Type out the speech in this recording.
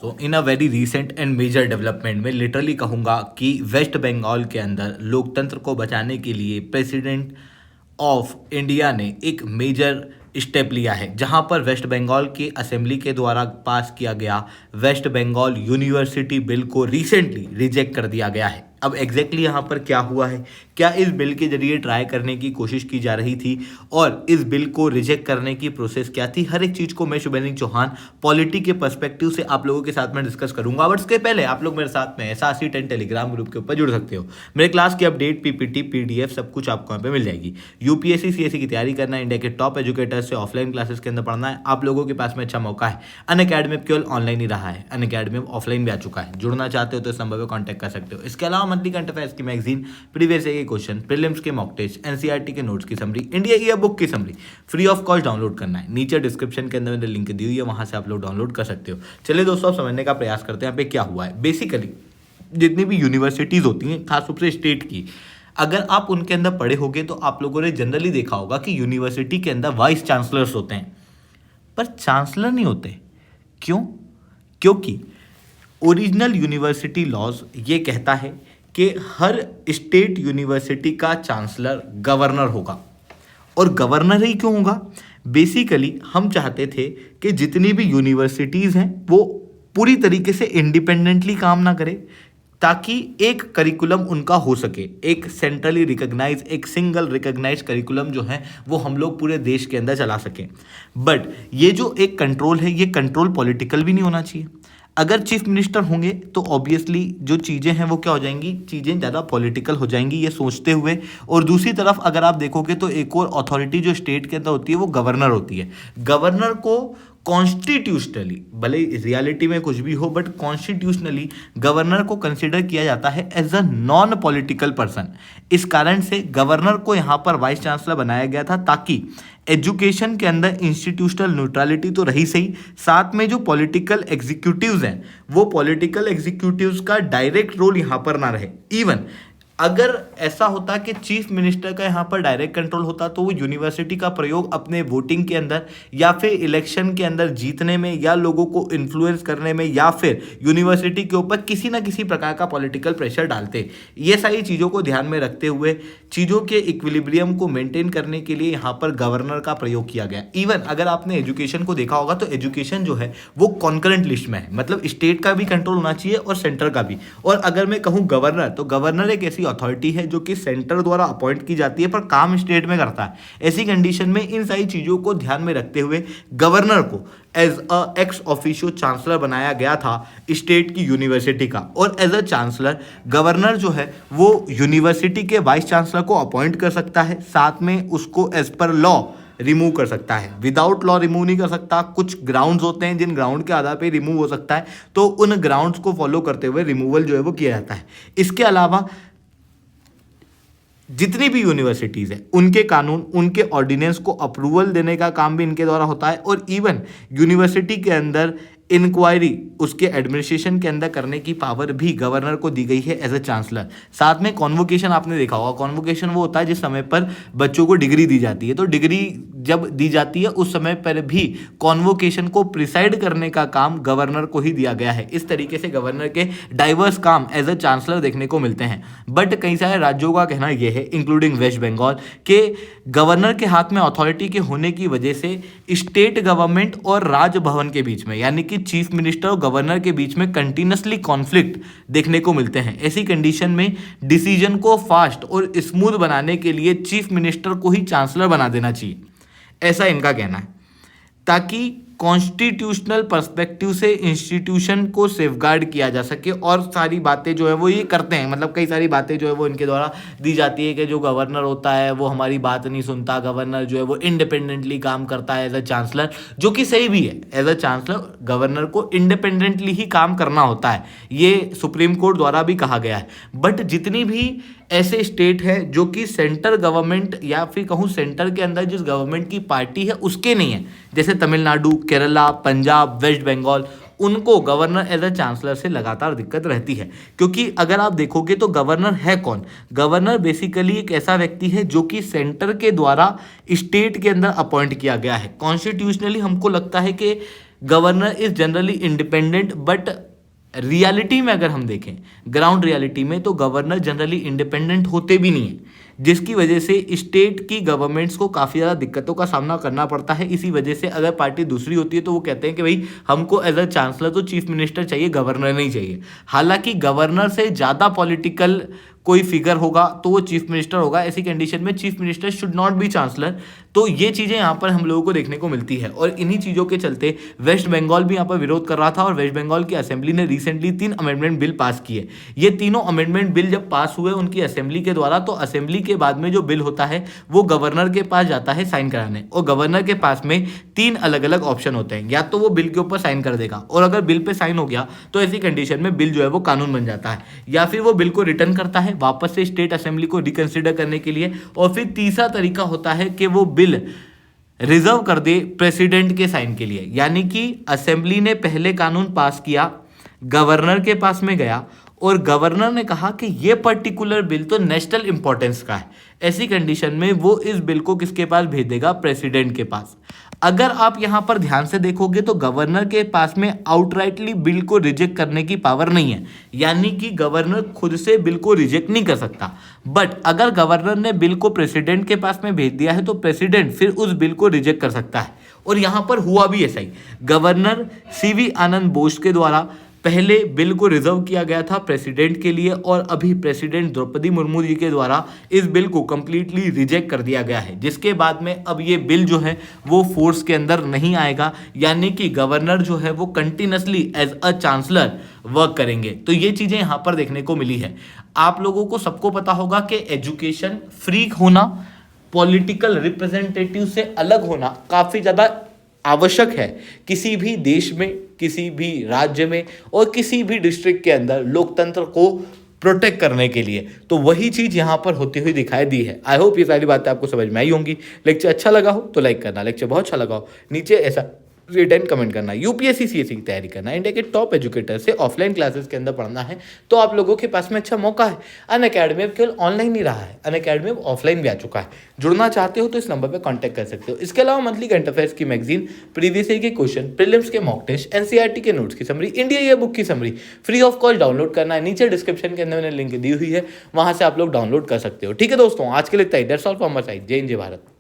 तो in a very recent and major development में literally कहूँगा कि वेस्ट बंगाल के अंदर लोकतंत्र को बचाने के लिए प्रेसिडेंट ऑफ इंडिया ने एक मेजर स्टेप लिया है, जहां पर वेस्ट बंगाल की असेंबली के द्वारा पास किया गया वेस्ट बंगाल यूनिवर्सिटी बिल को रिसेंटली रिजेक्ट कर दिया गया है। अब एग्जैक्टली यहाँ पर क्या हुआ है, क्या इस बिल के जरिए ट्राई करने की कोशिश की जा रही थी और इस बिल को रिजेक्ट करने की प्रोसेस क्या थी, हर एक चीज़ को मैं शुभेंदु चौहान पॉलिटी के पर्सपेक्टिव से आप लोगों के साथ में डिस्कस करूंगा। बट उसके पहले आप लोग मेरे साथ में SRC10 टेलीग्राम ग्रुप के ऊपर जुड़ सकते हो। मेरे क्लास की अपडेट, PPT, PDF सब कुछ आपको यहाँ पे मिल जाएगी। UPSC CSE की तैयारी करना है, इंडिया के टॉप एजुकेटर्स से ऑफलाइन क्लासेस के अंदर पढ़ना है, आप लोगों के पास में अच्छा मौका है। अनअकैडमी केवल ऑनलाइन ही रहा है, अनअकैडमी ऑफलाइन भी आ चुका है। जुड़ना चाहते हो तो इस नंबर पर कॉन्टैक्ट कर सकते हो। इसके अलावा मंथली करंट अफेयर्स की मैगजीन, प्रीवियस के क्वेश्चन, प्रीलिम्स के मॉक टेस्ट, NCERT के नोट्स की समरी, इंडिया ईयर बुक की summary free of cost download करना है। नीचे डिस्क्रिप्शन के अंदर मैंने लिंक दी हुई है, वहां से आप लोग डाउनलोड कर सकते हो। चलिए दोस्तों, अब समझने का प्रयास करते हैं यहाँ पे क्या हुआ है। बेसिकली जितनी भी यूनिवर्सिटीज होती हैं, खासतौर से स्टेट की, अगर आप उनके अंदर पढ़े होगे तो आप लोगों ने जनरली देखा होगा कि यूनिवर्सिटी के अंदर वाइस चांसलर्स होते हैं, पर चांसलर नहीं होते। क्यों? क्योंकि ओरिजिनल यूनिवर्सिटी लॉज ये कहता है कि हर स्टेट यूनिवर्सिटी का चांसलर गवर्नर होगा। और गवर्नर ही क्यों होगा? बेसिकली हम चाहते थे कि जितनी भी यूनिवर्सिटीज़ हैं वो पूरी तरीके से इंडिपेंडेंटली काम ना करें, ताकि एक करिकुलम उनका हो सके, एक सेंट्रली रिकॉग्नाइज, एक सिंगल रिकॉग्नाइज करिकुलम जो है वो हम लोग पूरे देश के अंदर चला सकें। बट ये जो एक कंट्रोल है, ये कंट्रोल पॉलिटिकल भी नहीं होना चाहिए। अगर चीफ मिनिस्टर होंगे तो ऑब्वियसली जो चीज़ें हैं वो क्या हो जाएंगी, चीज़ें ज़्यादा पॉलिटिकल हो जाएंगी, ये सोचते हुए। और दूसरी तरफ अगर आप देखोगे तो एक और अथॉरिटी जो स्टेट के अंदर होती है वो गवर्नर होती है। गवर्नर को कॉन्स्टिट्यूशनली, भले रियलिटी में कुछ भी हो, बट कॉन्स्टिट्यूशनली गवर्नर को कंसिडर किया जाता है as a non political person. इस कारण से गवर्नर को यहाँ पर वाइस चांसलर बनाया गया था, ताकि एजुकेशन के अंदर इंस्टीट्यूशनल न्यूट्रलिटी तो रही सही, साथ में जो पॉलिटिकल एग्जीक्यूटिव्स हैं वो पॉलिटिकल एग्जीक्यूटिव्स का डायरेक्ट रोल यहाँ पर ना रहे। इवन अगर ऐसा होता कि चीफ मिनिस्टर का यहाँ पर डायरेक्ट कंट्रोल होता तो वो यूनिवर्सिटी का प्रयोग अपने वोटिंग के अंदर या फिर इलेक्शन के अंदर जीतने में या लोगों को इन्फ्लुएंस करने में या फिर यूनिवर्सिटी के ऊपर किसी ना किसी प्रकार का पॉलिटिकल प्रेशर डालते। ये सारी चीज़ों को ध्यान में रखते हुए चीज़ों के इक्विलिब्रियम को मेंटेन करने के लिए यहाँ पर गवर्नर का प्रयोग किया गया। इवन अगर आपने एजुकेशन को देखा होगा तो एजुकेशन जो है वो कॉन्करेंट लिस्ट में है, मतलब स्टेट का भी कंट्रोल होना चाहिए और सेंटर का भी। और अगर मैं कहूँ गवर्नर, तो गवर्नर एक ऐसी अथॉरिटी है जो कि सेंटर द्वारा अपॉइंट की जाती है पर काम स्टेट में करता है। ऐसी कंडीशन में इन सारी चीज़ों को ध्यान में रखते हुए गवर्नर को as a ex officio chancellor बनाया गया था स्टेट की यूनिवर्सिटी का। और एज अ चांसलर गवर्नर जो है वो यूनिवर्सिटी के वाइस चांसलर को अपॉइंट कर सकता है, साथ में उसको एज पर लॉ रिमूव कर सकता है। विदाउट लॉ रिमूव नहीं कर सकता। कुछ ग्राउंड्स होते हैं जिन ग्राउंड के आधार पे रिमूव हो सकता है, तो उन ग्राउंड्स को फॉलो करते हुए रिमूवल जो है वो किया जाता है। इसके अलावा जितनी भी यूनिवर्सिटीज़ हैं उनके कानून, उनके ऑर्डिनेंस को अप्रूवल देने का काम भी इनके द्वारा होता है। और इवन यूनिवर्सिटी के अंदर इंक्वायरी उसके एडमिनिस्ट्रेशन के अंदर करने की पावर भी गवर्नर को दी गई है एज अ चांसलर। साथ में कॉन्वोकेशन आपने देखा होगा, कॉन्वोकेशन वो होता है जिस समय पर बच्चों को डिग्री दी जाती है। तो डिग्री जब दी जाती है उस समय पर भी कॉन्वोकेशन को प्रिसाइड करने का काम गवर्नर को ही दिया गया है। इस तरीके से गवर्नर के डाइवर्स काम एज अ चांसलर देखने को मिलते हैं। बट कई सारे राज्यों का कहना यह है, इंक्लूडिंग वेस्ट बंगाल, के गवर्नर के हाथ में अथॉरिटी के होने की वजह से स्टेट गवर्नमेंट और राजभवन के बीच में, यानी कि चीफ मिनिस्टर और गवर्नर के बीच में कंटिन्यूसली कॉन्फ्लिक्ट देखने को मिलते हैं। ऐसी कंडीशन में डिसीजन को फास्ट और स्मूथ बनाने के लिए चीफ मिनिस्टर को ही चांसलर बना देना चाहिए, ऐसा इनका कहना है, ताकि कॉन्स्टिट्यूशनल पर्सपेक्टिव से इंस्टीट्यूशन को सेफगार्ड किया जा सके। और सारी बातें जो है वो ये करते हैं, मतलब कई सारी बातें जो है वो इनके द्वारा दी जाती है कि जो गवर्नर होता है वो हमारी बात नहीं सुनता, गवर्नर जो है वो इंडिपेंडेंटली काम करता है एज अ चांसलर, जो कि सही भी है। एज अ चांसलर गवर्नर को इंडिपेंडेंटली ही काम करना होता है, ये सुप्रीम कोर्ट द्वारा भी कहा गया है। बट जितनी भी ऐसे स्टेट है जो कि सेंटर गवर्नमेंट या फिर कहूँ सेंटर के अंदर जिस गवर्नमेंट की पार्टी है उसके नहीं है, जैसे तमिलनाडु, केरला, पंजाब, वेस्ट बंगाल, उनको गवर्नर एज अ चांसलर से लगातार दिक्कत रहती है। क्योंकि अगर आप देखोगे तो गवर्नर है कौन? गवर्नर बेसिकली एक ऐसा व्यक्ति है जो कि सेंटर के द्वारा स्टेट के अंदर अपॉइंट किया गया है। कॉन्स्टिट्यूशनली हमको लगता है कि governor is generally independent, but reality में अगर हम देखें, ग्राउंड रियलिटी में, तो गवर्नर जनरली इंडिपेंडेंट होते भी नहीं है, जिसकी वजह से स्टेट की गवर्नमेंट्स को काफ़ी ज़्यादा दिक्कतों का सामना करना पड़ता है। इसी वजह से अगर पार्टी दूसरी होती है तो वो कहते हैं कि भाई हमको एज अ चांसलर तो चीफ मिनिस्टर चाहिए, गवर्नर नहीं चाहिए। हालांकि गवर्नर से ज़्यादा पॉलिटिकल कोई फिगर होगा तो वो चीफ मिनिस्टर होगा। ऐसी कंडीशन में chief minister should not be chancellor. तो ये चीज़ें यहाँ पर हम लोगों को देखने को मिलती है, और इन्हीं चीज़ों के चलते वेस्ट बंगाल भी यहाँ पर विरोध कर रहा था, और वेस्ट बंगाल की असेंबली ने रिसेंटली 3 अमेंडमेंट बिल पास किए। ये तीनों अमेंडमेंट बिल जब पास हुए उनकी असेंबली के द्वारा, तो असेंबली के बाद में जो बिल होता है वो गवर्नर के पास जाता है साइन कराने, और गवर्नर के पास में 3 अलग अलग ऑप्शन होते हैं। या तो वो बिल के ऊपर साइन कर देगा, और अगर बिल पे साइन हो गया तो ऐसी कंडीशन में बिल जो है वो कानून बन जाता है, या फिर वो बिल को रिटर्न करता है वापस से स्टेट असेंबली को रिकंसिडर करने के लिए, और फिर तीसरा तरीका होता है कि वो बिल रिजर्व कर दे प्रेसिडेंट के साइन के लिए। यानी कि असेंबली ने पहले कानून पास किया, गवर्नर के पास में गया, और गवर्नर ने कहा कि ये पर्टिकुलर बिल तो नेशनल इंपॉर्टेंस का है। ऐसी कंडीशन में वो इस बिल को किसके पास भेज देगा? प्रेसिडेंट के पास। अगर आप यहां पर ध्यान से देखोगे तो गवर्नर के पास में आउटराइटली बिल को रिजेक्ट करने की पावर नहीं है, यानी कि गवर्नर खुद से बिल को रिजेक्ट नहीं कर सकता। बट अगर गवर्नर ने बिल को प्रेसिडेंट के पास में भेज दिया है तो प्रेसिडेंट फिर उस बिल को रिजेक्ट कर सकता है, और यहां पर हुआ भी ऐसा ही। गवर्नर सीवी आनंद बोस के द्वारा पहले बिल को रिजर्व किया गया था प्रेसिडेंट के लिए, और अभी प्रेसिडेंट द्रौपदी मुर्मू जी के द्वारा इस बिल को कंप्लीटली रिजेक्ट कर दिया गया है, जिसके बाद में अब ये बिल जो है वो फोर्स के अंदर नहीं आएगा, यानी कि गवर्नर जो है वो continuously as a chancellor work करेंगे। तो ये चीज़ें यहाँ पर देखने को मिली है। आप लोगों को सबको पता होगा कि एजुकेशन फ्री होना, पॉलिटिकल रिप्रेजेंटेटिव से अलग होना काफ़ी ज़्यादा आवश्यक है किसी भी देश में, किसी भी राज्य में, और किसी भी डिस्ट्रिक्ट के अंदर लोकतंत्र को प्रोटेक्ट करने के लिए। तो वही चीज़ यहाँ पर होती हुई दिखाई दी है। आई होप ये सारी बातें आपको समझ में आई होंगी। लेक्चर अच्छा लगा हो तो लाइक करना, लेक्चर बहुत अच्छा लगा हो नीचे ऐसा रिटर्न कमेंट करना। यूपीएससी सीएससी की तैयारी करना, इंडिया के टॉप एजुकेटर से ऑफलाइन क्लासेस के अंदर पढ़ना है तो आप लोगों के पास में अच्छा मौका है। अनअकैडमी अब केवल ऑनलाइन नहीं रहा है, अनअकैडमी अब ऑफलाइन भी आ चुका है। जुड़ना चाहते हो तो इस नंबर पर कॉन्टैक्ट कर सकते हो। इसके अलावा मंथली करंट अफेयर्स की मैगजीन, प्रीवियस ईयर के क्वेश्चन, प्रीलिम्स के मॉक टेस्ट, एनसीईआरटी के नोट्स की समरी, इंडिया ईयर बुक की summary free of cost download करना है। नीचे डिस्क्रिप्शन के अंदर मैंने लिंक दी हुई है, वहां से आप लोग डाउनलोड कर सकते हो। ठीक है दोस्तों, आज के लिए इतना ही। That's all from my side. जय हिंद, जय भारत।